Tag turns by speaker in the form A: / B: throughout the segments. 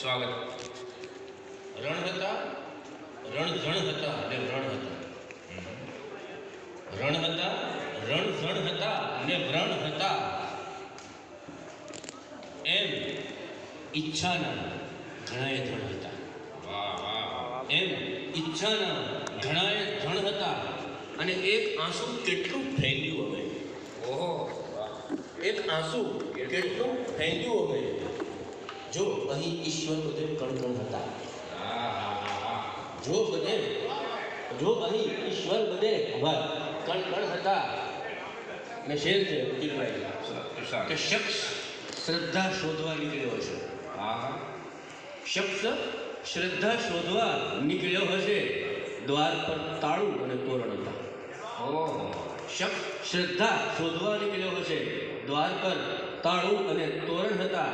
A: સ્વાગત. રણ હતા, રણઝણ હતા અને વ્રણ હતા. રણ હતા, રણઝણ હતા અને વ્રણ હતા. એમ ઈચ્છાના ઘણાએ ધણ હતા. એમ ઈચ્છાના ઘણાએ ધણ હતા અને એક આંસુ કેટલું ફેંગ્યું હવે. ઓહો, એક આંસુ કેટલું ફેંગ્યું હવે. જો અહીં ઈશ્વર બધે કણકણ હતા. જો અહીં ઈશ્વર બધે કણકણ હતા. ને શેર છે કે શખ્સ શ્રદ્ધા શોધવા નીકળ્યો હશે. શખ્સ શ્રદ્ધા શોધવા નીકળ્યો હશે. દ્વાર પર તાળું અને તોરણ હતા. શખ્સ શ્રદ્ધા શોધવા નીકળ્યો હશે. દ્વાર પર તાળું અને તોરણ હતા.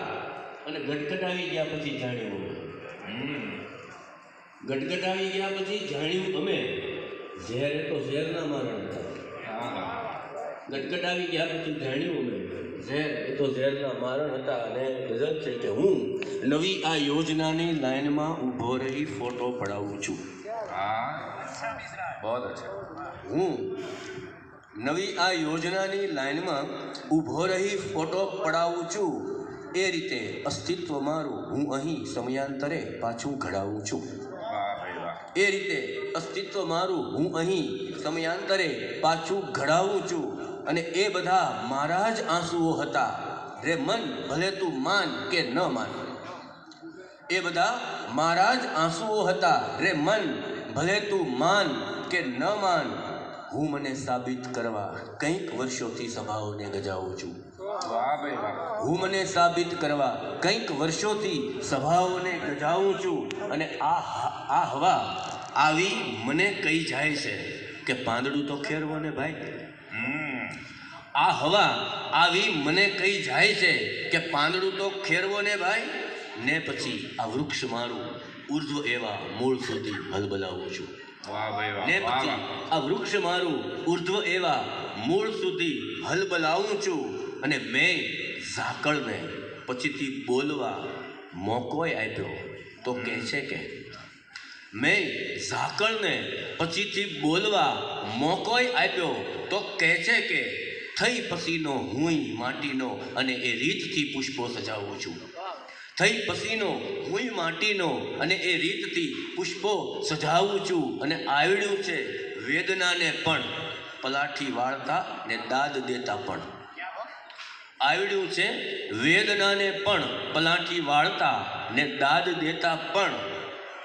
A: અને ગટગટાવી ગયા પછી જાણ્યું ગટગટાવી ગયા પછી જાણ્યું અમે ઝેર તો ઝેરના મારણ હતા. ગટગટાવી ગયા પછી જાણ્યું અમે ઝેર એ તો ઝેરના મારણ હતા. અને ગજબ છે કે હું નવી આ યોજનાની લાઈનમાં ઊભો રહી ફોટો પડાવું છું. હું નવી આ યોજનાની લાઈનમાં ઊભો રહી ફોટો પડાવું છું. એ રીતે અસ્તિત્વ મારું હું અહીં સમયાંતરે પાછું ઘડાવું છું. એ રીતે અસ્તિત્વ મારું હું અહીં સમયાંતરે પાછું ઘડાવું છું. અને એ બધા મારા જ આંસુઓ હતા. રે મન ભલે તું માન કે ન માન. એ બધા મારા જ આંસુઓ હતા. રે મન ભલે તું માન કે ન માન. હું મને સાબિત કરવા કંઈક વર્ષોથી સભાઓને ગજાવું છું. હું મને સાબિત કરવા કંઈક વર્ષોથી સભાઓને ગજાવું છું. અને આ હવા આવી મને કહી જાય છે કે પાંદડું તો ખેરવો ને ભાઈ. આ હવા આવી મને કહી જાય છે કે પાંદડું તો ખેરવો ને ભાઈ. ને પછી આ વૃક્ષ મારું ઉર્ધ્વ એવા મૂળ સુધી હલબલાવું છું. ને પછી આ વૃક્ષ મારું ઉર્ધ્વ એવા મૂળ સુધી હલબલાવું છું. અને મેં ઝાકળને પછીથી બોલવા મોકોય આપ્યો તો કહે છે કે મેં ઝાકળને પછીથી બોલવા મોકોય આપ્યો તો કહે છે કે થઈ પસીનો હુંય માટીનો અને એ રીતથી પુષ્પો સજાવું છું. થઈ પસીનો હુંય માટીનો અને એ રીતથી પુષ્પો સજાવું છું. અને આવડ્યું છે વેદનાને પણ પલાઠી વાળતા ને દાદ દેતા પણ. આવડ્યું છે વેદનાને પણ પલાઠી વાળતા ને દાદ દેતા પણ.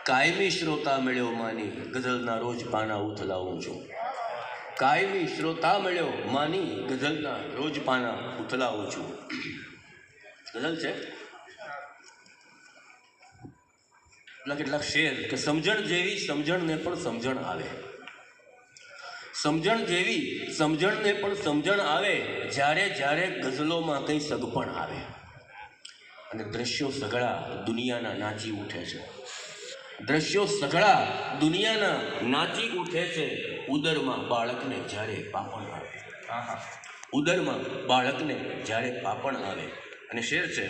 A: કાયમી શ્રોતા મળ્યો માની ગઝલના રોજ પાના ઉથલાવું છું. કાયમી શ્રોતા મળ્યો માની ગઝલના રોજ પાના ઉથલાવું છું. ગઝલ છે કેટલાક શેર કે સમજણ જેવી સમજણને પણ સમજણ આવે. સમજણ જેવી સમજણને પણ સમજણ આવે જ્યારે જ્યારે ગઝલોમાં કંઈ સગપણ આવે. અને દ્રશ્યો સઘળા દુનિયાના નાચી ઉઠે છે. દ્રશ્યો સઘળા દુનિયાના નાચી ઉઠે છે. ઉદરમાં બાળકને જ્યારે પાપણ આવે. ઉદરમાં બાળકને જ્યારે પાપણ આવે. અને શેર છે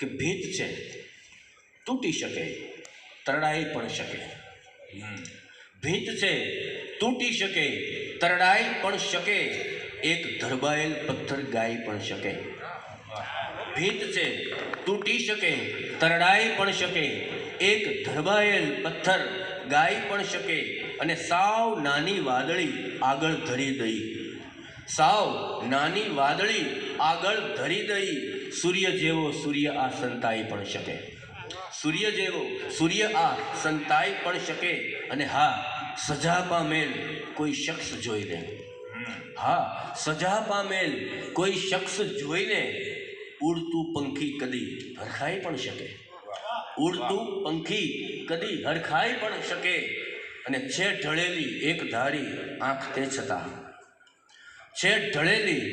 A: કે ભીત છે તૂટી શકે તરડાઈ પણ શકે. ભીત છે તૂટી શકે તરડાઈ પણ શકે. એક ધરબાયેલ પથ્થર ગાઈ પણ શકે. ભીત છે તૂટી શકે તરડાઈ પણ શકે. એક ધરબાયેલ પથ્થર ગાઈ પણ શકે. અને સાવ નાની વાદળી આગળ ધરી દઈ. સાવ નાની વાદળી આગળ ધરી દઈ. સૂર્ય જેવો સૂર્ય આ સંતાઈ પણ શકે. સૂર્ય જેવો સૂર્ય આ સંતાઈ પણ શકે. અને હા સજા પામેલ કોઈ શખ્સ જોઈને. હા સજા પામેલ કોઈ શખ્સ જોઈને ઉડતું પંખી કદી હરખાઈ પણ શકે. ઉડતું પંખી કદી હરખાઈ પણ શકે. અને છે ઢળેલી એક ધારી આંખ તે છતાં. છે ઢળેલી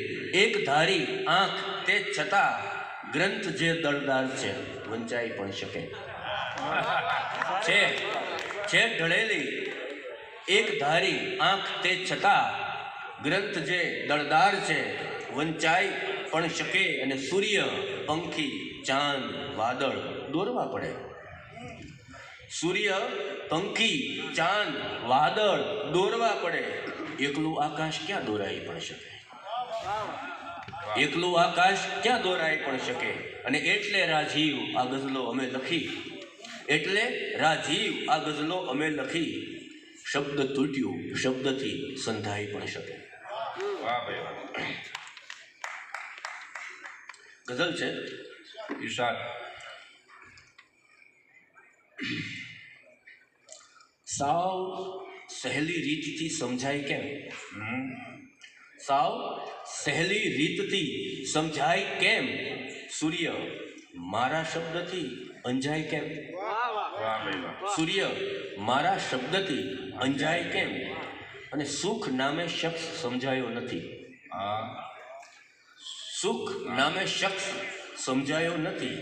A: એક ધારી આંખ તે છતાં. ગ્રંથ જે દળદાર છે વંચાઈ પણ શકે. છે ઢળેલી એક ધારી આંખ તે છતાં. ગ્રંથ જે દળદાર છે વંચાઈ પણ શકે અને સૂર્ય, પંખી, ચાંદ, વાદળ દોરવા પડે. સૂર્ય, પંખી, ચાંદ, વાદળ દોરવા પડે. એકલું આકાશ ક્યાં દોરાઈ પણ શકે? એકલું આકાશ ક્યાં દોરાઈ પણ શકે? અને એટલે રાજીવ આ ગઝલો અમે લખી. એટલે રાજીવ આ ગઝલો અમે લખી. શબ્દ તૂટ્યું શબ્દથી સંધાઈ પણ શકે. ગઝલ છે
B: ઈશાદ.
A: સાવ સહેલી રીતથી સમજાય કેમ? સાવ સહેલી રીતથી સમજાય કેમ? સૂર્ય મારા શબ્દથી અંજાય કેમ? સૂર્ય મારા શબ્દથી અંજાય કેમ? અને સુખ નામે શખ્સ સમજાયો નથી. સુખ નામે શખ્સ સમજાયો નથી.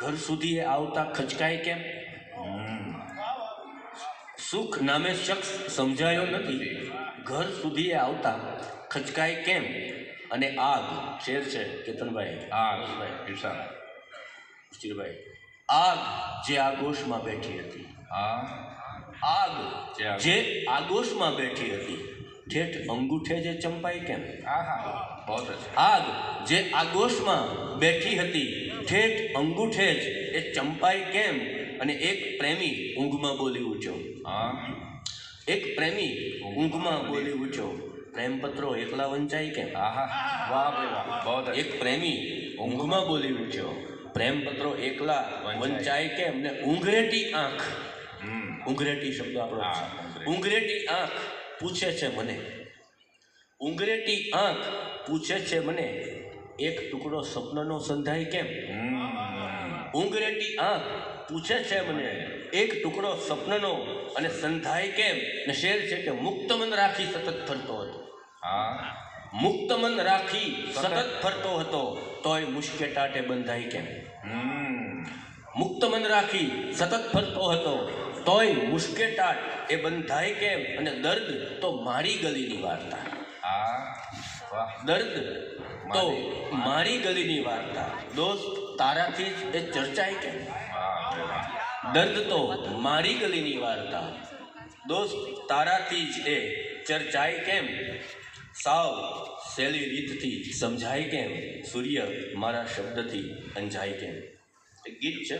A: ઘર સુધી આવતા ખચકાય કેમ? સુખ નામે શખ્સ સમજાયો નથી. ઘર સુધી આવતા ખચકાય કેમ? અને આગ શેર છે કેતનભાઈ, ચિરભાઈ, આગ જે આગોશમાં બેઠી હતી. આગ જે આગોશમાં બેઠી હતી, ઠેઠ અંગૂઠે જે ચંપાઈ કેમ? આગ જે આગોશમાં બેઠી હતી, ઠેઠ અંગૂઠે જ એ ચંપાઈ કેમ? અને એક પ્રેમી ઊંઘમાં બોલી ઉઠ્યો. એક પ્રેમી ઊંઘમાં બોલી ઉઠ્યો, પ્રેમપત્રો એકલા વંચાય કેમ? એક પ્રેમી ઊંઘમાં બોલી ઉઠ્યો, પ્રેમપત્રો એકલા વંચાય કેમ? ને ઊંઘરેટી આંખ, ઊંઘરેટી શબ્દ આપણો, ઊંઘરેટી આંખ પૂછે છે મને, ઊંઘરેટી આંખ પૂછે છે મને, એક ટુકડો સ્વપ્નનો સંધાય કેમ? ઊંઘરેટી આંખ પૂછે છે મને, એક ટુકડો સ્વપ્નનો અને સંધાય કેમ? ને શેર છે કે મુક્ત મન રાખી સતત ફરતો હતો. મુક્ત મન રાખી સતત ફરતો હતો, તોય મુશ્કેટાટે બંધાય કેમ? મુક્ત મન રાખી સતત ફરતો હતો, તોય મુશ્કેટાટ એ બંધાય કેમ? અને દર્દ તો મારી ગલીની વાર્તા. દર્દ તો મારી ગલીની વાર્તા, દોસ્ત તારાથી જ એ ચર્ચાય કેમ? દર્દ તો મારી ગલીની વાર્તા, દોસ્ત તારાથી જ એ ચર્ચાય કેમ? સાવ સહેલી રીતથી સમજાય કેમ? સૂર્ય મારા શબ્દથી અંજાય કેમ? એક ગીત છે.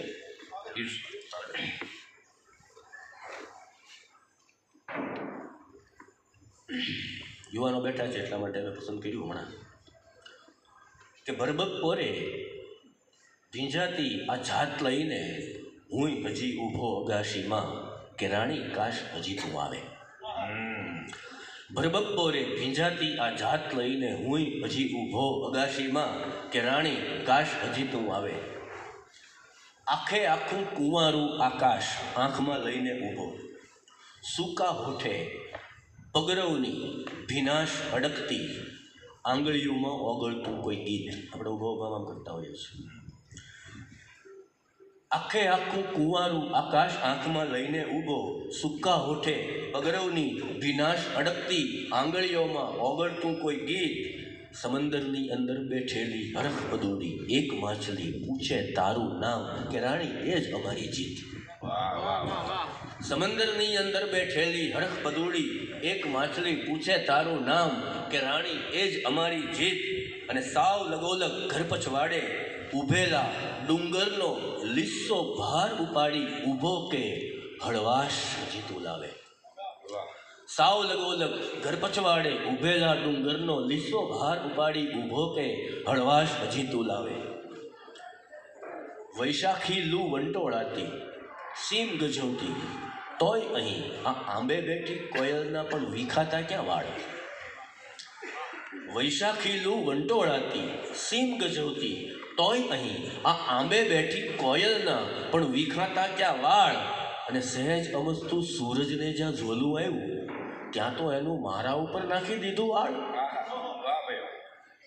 A: યુવાનો બેઠા છે એટલા માટે મેં પસંદ કર્યું હમણાં કે ભરબક પોરે ભીંજાતી આ જાત લઈને હું હજી ઊભો અગાશીમાં, કે રાણી કાશ હજી તું આવે. ભરબક પોરે ભીંજાતી આ જાત લઈને હું હજી ઊભો અગાશીમાં, કે રાણી કાશ હજી તું આવે. આખે આખું કુંવારું આકાશ આંખમાં લઈને ઊભો, સૂકા હોઠે પગરવની ભીનાશ અડકતી, આંગળીઓમાં ઓગળતું કોઈ ગીત. આપણે ઊભો ઊભામાં કરતા હોઈએ છીએ. આખે આખું કુંવારું આકાશ આંખમાં લઈને ઊભો, સૂકા હોઠે પગરવની ભીનાશ અડકતી, આંગળીઓમાં ઓગળતું કોઈ ગીત. સમંદરની અંદર બેઠેલી હરખ પદોડી એક માછલી પૂછે તારું નામ, કે રાણી એ જ અમારી જીત. સમંદરની અંદર બેઠેલી હરખ પદોડી એક માછલી પૂછે તારું નામ, કે રાણી એ જ અમારી જીત. અને સાવ લગોલગ ઘર પછવાડે ઊભેલા ડુંગરનો લીસ્સો ભાર ઉપાડી ઊભો, કે હળવાશ હજી તું લાવે. સાવ લગોલગ ઘર પછવાડે ઊભેલા ડુંગરનો લીસ્સો ભાર ઉપાડી ઊભો, કે હળવાશ હજી તું લાવે. વૈશાખી લૂ વંટોળાતી, સીમ ગજવતી, તોય અહીં આ આંબે બેઠી કોયલના પણ વિખાતા ક્યાં વાળ. વૈશાખી લૂ વંટોળાતી, સીમ ગજવતી, તોય અહીં આ આંબે બેઠી કોયલના પણ વિખાતા ક્યાં વાળ. અને સહેજ અમસ્તું સૂરજને જ્યાં ઝોલું આવ્યું, ત્યાં તો એનું મારા ઉપર નાખી દીધું આળ.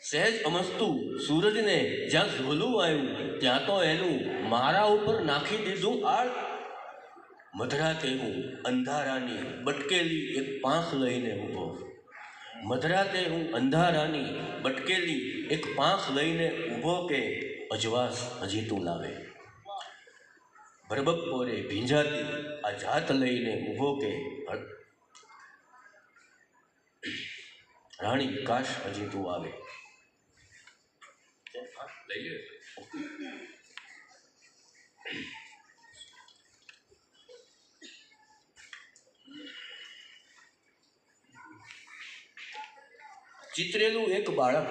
A: સહેજ અમસ્તું સૂરજને જ્યાં ઝોલું આવ્યું, ત્યાં તો એનું મારા ઉપર નાખી દીધું આળ. મધરાતે હું અંધારાની બટકેલી એક પાંખ લઈને ઊભો, મધરાતે હું અંધારાની બટકેલી એક પાંખ લઈને ઊભો કે અજવાસ હજી તું લાવે. બરબપ્પોરે ભીંજાતી આ જાત લઈને ઊભો કે રાણી કાશ હજી તું આવે. ચિતરેલું એક બાળક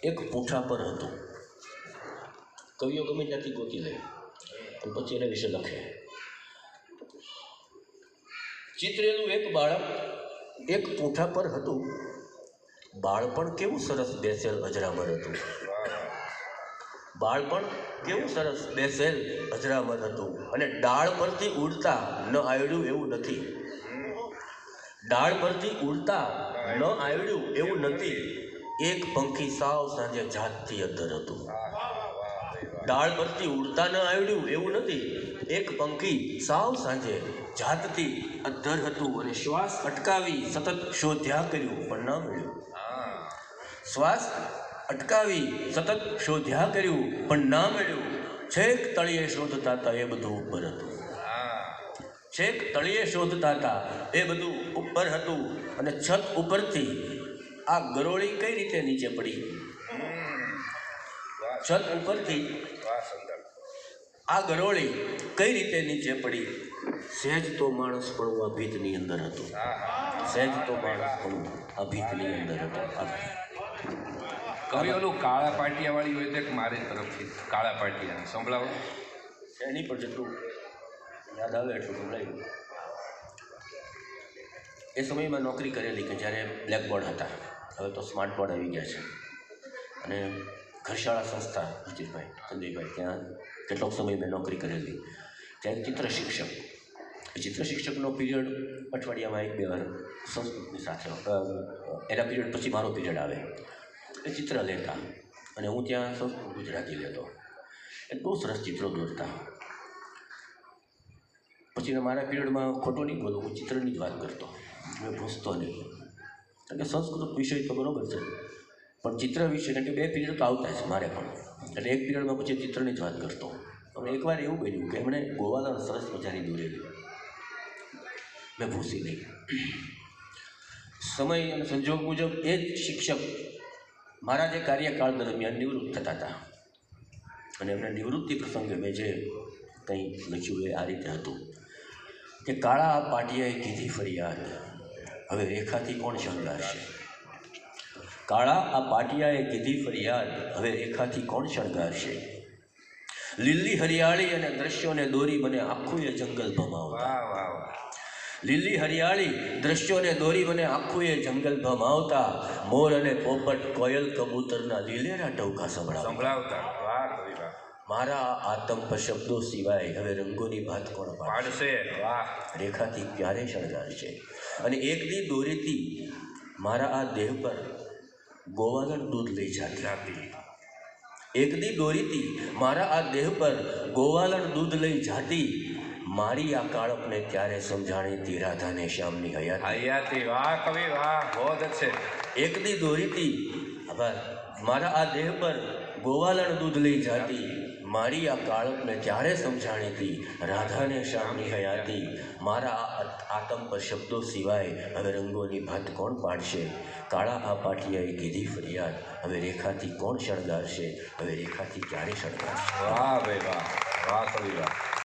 A: એક પૂંઠા પર હતું. કવિઓ ગમે ત્યાંથી ગોતી લે અને પછી એના વિશે લખે. ચિતરેલું એક બાળક એક પૂંઠા પર હતું. બાળપણ કેવું સરસ બેસેલ અજરામર હતું. બાળપણ કેવું સરસ બેસેલ અજરામર હતું. અને ડાળ પરથી ઉડતા ન આવડ્યું એવું નથી. ડાળ પરથી ઉડતા ન આવડ્યું એવું નથી. એક પંખી સાવ સાંજે જાતથી અદ્ધર હતું. ડાળ પરથી ઉડતા ન આવડ્યું એવું નથી. એક પંખી સાવ સાંજે જાતથી અદ્ધર હતું. અને શ્વાસ અટકાવી સતત શોધ્યા કર્યું પણ ન મળ્યું. શ્વાસ અટકાવી સતત શોધ્યા કર્યું પણ ના મળ્યું. છેક તળિયે શોધતા હતા એ બધું ઉપર હતું. છેક તળિયે શોધતા હતા એ બધું ઉપર હતું. અને છત ઉપરથી આ ગરોળી કઈ રીતે નીચે પડી. છત ઉપરથી આ ગરોળી કઈ રીતે નીચે પડી. સહેજ તો માણસ પણ આ ભીતની અંદર હતું. સહેજ તો માણસ પણ આ ભીતની અંદર હતો.
B: કવિ ઓલું કાળા પાટિયા વાળી હોય તો મારી તરફથી કાળા પાટિયા સંભળાવો.
A: એની પર જેટલું યાદ આવે એટલું સંભળાયું. એ સમયમાં નોકરી કરેલી કે જ્યારે બ્લેકબોર્ડ હતા. હવે તો સ્માર્ટ બોર્ડ આવી ગયા છે. અને ઘરશાળા સંસ્થા અજીતભાઈ સંજયભાઈ ત્યાં કેટલોક સમય મેં નોકરી કરેલી. ત્યારે ચિત્ર શિક્ષકનો પીરિયડ અઠવાડિયામાં 1-2 વાર સંસ્કૃતની સાથે એના પીરિયડ પછી મારો પીરિયડ આવે. એ ચિત્ર લેતા અને હું ત્યાં સંસ્કૃત ગુજરાતી લેતો. એ બહુ સરસ ચિત્રો દોરતા. પછી મારા પીરિયડમાં ખોટો નહીં બોલું, હું ચિત્રની જ વાત કરતો. મેં ભૂસતો નહીં. કારણ કે સંસ્કૃત વિષય તો બરાબર છે પણ ચિત્ર વિષય કારણ કે 2 પીરિયડ તો આવતા જ મારે પણ. એટલે એક પીરિયડમાં પછી ચિત્રની જ વાત કરતો. હવે એકવાર એવું બન્યું કે એમણે ગોવાલણ સરસ મજાની દોરેલી. મેં ભૂસી નહીં. સમય અને સંજોગ મુજબ એ જ શિક્ષક મારા જે કાર્યકાળ દરમિયાન નિવૃત્ત થતા હતા. અને એમને નિવૃત્તિ પ્રસંગે મેં જે કંઈ લખ્યું એ આ રીતે હતું કે કાળા પાટિયાએ કીધી ફરિયાદ હવે રેખાથી કોણ શણગારશે. કાળા આ પાટિયાએ કીધી ફરિયાદ હવે રેખાથી કોણ શણગારશે. લીલી હરિયાળી અને દ્રશ્યોને દોરી મને આખું એ જંગલ ભમાવતા. લીલી હરિયાળી દ્રશ્યોને દોરી મને આખું એ જંગલ ભમાવતા. મોર અને પોપટ કોયલ કબૂતરના લીલેરા ટવકા સંભળાવતા. મારા આતંપ શબ્દો સિવાય હવે રંગોની ભાત કોણ પાડશે. રેખાથી ક્યારે શણગારશે. અને એક દી દોરીથી મારા આ દેહ પર ગોવાલણ દૂધ લઈ જાતી. એક દી દોરીથી મારા આ દેહ પર ગોવાલણ દૂધ લઈ જાતી. મારી આ કાળપને ત્યારે સમજાણીતી રાધાને શ્યામની હયાતી.
B: વાહ કવિ વાહ, બહુ છે.
A: એક દી દોરીથી મારા આ દેહ પર ગોવાલણ દૂધ લઈ જાતી. મારી આ કાળપને ત્યારે સમજાણીતી રાધાને શ્યામની હયાતી. મારા આ આતંપ શબ્દો સિવાય હવે રંગોની ભાત કોણ પાડશે. કાળા આ પાટિયાએ કીધી ફરિયાદ હવે રેખાથી કોણ શણગારશે. હવે રેખાથી ક્યારે શણગારશે.
B: વાહ ભાઈ વાહ, વાહ કવિ વાહ.